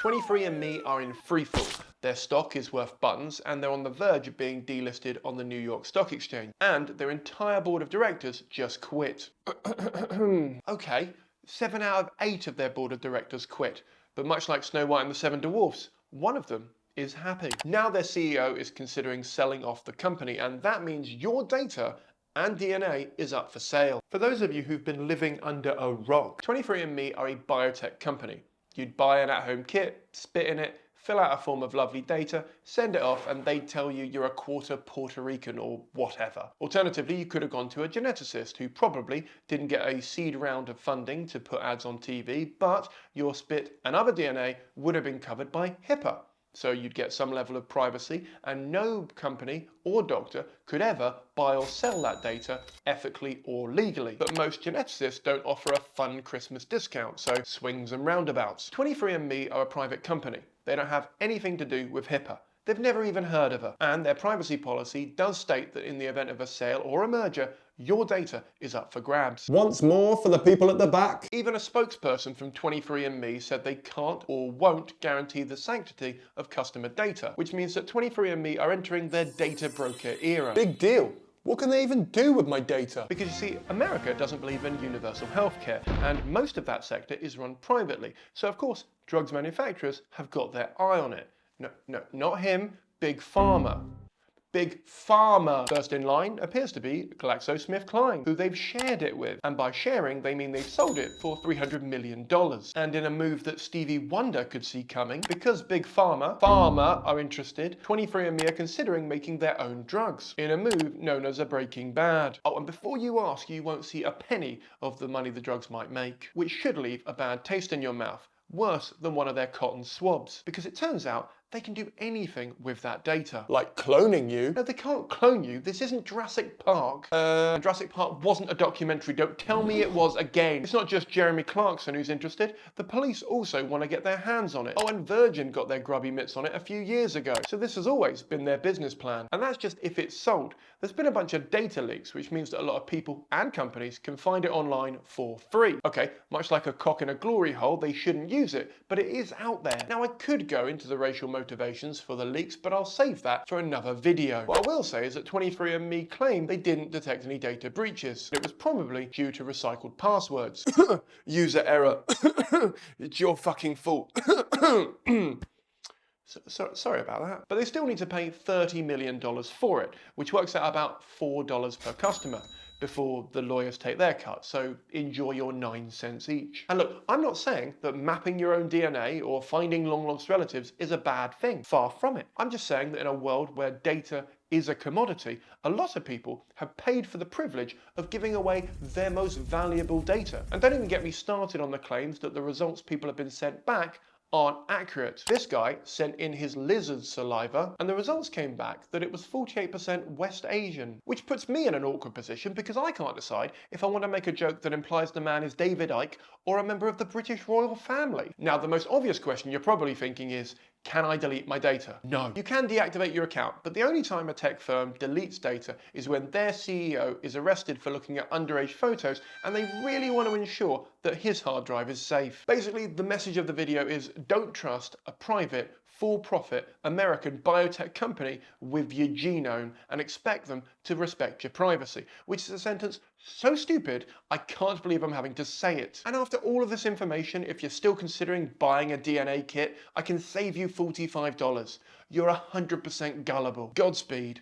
23andMe are in freefall. Their stock is worth buttons and they're on the verge of being delisted on the New York Stock Exchange. And their entire board of directors just quit. Okay, 7 out of 8 of their board of directors quit. But much like Snow White and the Seven Dwarfs, one of them is happy. Now their CEO is considering selling off the company, and that means your data and DNA is up for sale. For those of you who've been living under a rock, 23andMe are a biotech company. You'd buy an at-home kit, spit in it, fill out a form of lovely data, send it off, and they'd tell you you're a quarter Puerto Rican or whatever. Alternatively, you could have gone to a geneticist who probably didn't get a seed round of funding to put ads on TV, but your spit and other DNA would have been covered by HIPAA. So you'd get some level of privacy, and no company or doctor could ever buy or sell that data ethically or legally. But most geneticists don't offer a fun Christmas discount, so swings and roundabouts. 23andMe are a private company. They don't have anything to do with HIPAA. They've never even heard of her. And their privacy policy does state that in the event of a sale or a merger, your data is up for grabs. Once more for the people at the back. Even a spokesperson from 23andMe said they can't or won't guarantee the sanctity of customer data, which means that 23andMe are entering their data broker era. Big deal. What can they even do with my data? Because you see, America doesn't believe in universal healthcare, and most of that sector is run privately. So of course, drugs manufacturers have got their eye on it. No, not him, Big Pharma. Big Pharma. First in line appears to be GlaxoSmithKline, who they've shared it with. And by sharing, they mean they've sold it for $300 million. And in a move that Stevie Wonder could see coming, because Big Pharma are interested, 23andMe are considering making their own drugs, in a move known as a Breaking Bad. Oh, and before you ask, you won't see a penny of the money the drugs might make, which should leave a bad taste in your mouth. Worse than one of their cotton swabs, because it turns out they can do anything with that data. Like cloning you? No, they can't clone you. This isn't Jurassic Park. Jurassic Park wasn't a documentary. Don't tell me it was again. It's not just Jeremy Clarkson who's interested. The police also want to get their hands on it. Oh, and Virgin got their grubby mitts on it a few years ago. So this has always been their business plan. And that's just if it's sold. There's been a bunch of data leaks, which means that a lot of people and companies can find it online for free. Okay, much like a cock in a glory hole, they shouldn't use it, but it is out there. Now, I could go into the racial motivations for the leaks, but I'll save that for another video. What I will say is that 23andMe claim they didn't detect any data breaches. It was probably due to recycled passwords. User error. It's your fucking fault. Sorry about that. But they still need to pay $30 million for it, which works out about $4 per customer before the lawyers take their cut, so enjoy your 9 cents each. And look, I'm not saying that mapping your own DNA or finding long-lost relatives is a bad thing. Far from it. I'm just saying that in a world where data is a commodity, a lot of people have paid for the privilege of giving away their most valuable data. And don't even get me started on the claims that the results people have been sent back aren't accurate. This guy sent in his lizard saliva and the results came back that it was 48% West Asian, which puts me in an awkward position because I can't decide if I want to make a joke that implies the man is David Icke or a member of the British royal family. Now, the most obvious question you're probably thinking is, can I delete my data? No. You can deactivate your account, but the only time a tech firm deletes data is when their CEO is arrested for looking at underage photos and they really want to ensure that his hard drive is safe. Basically, the message of the video is don't trust a private, for-profit American biotech company with your genome and expect them to respect your privacy, which is a sentence so stupid, I can't believe I'm having to say it. And after all of this information, if you're still considering buying a DNA kit, I can save you $45. You're 100% gullible. Godspeed.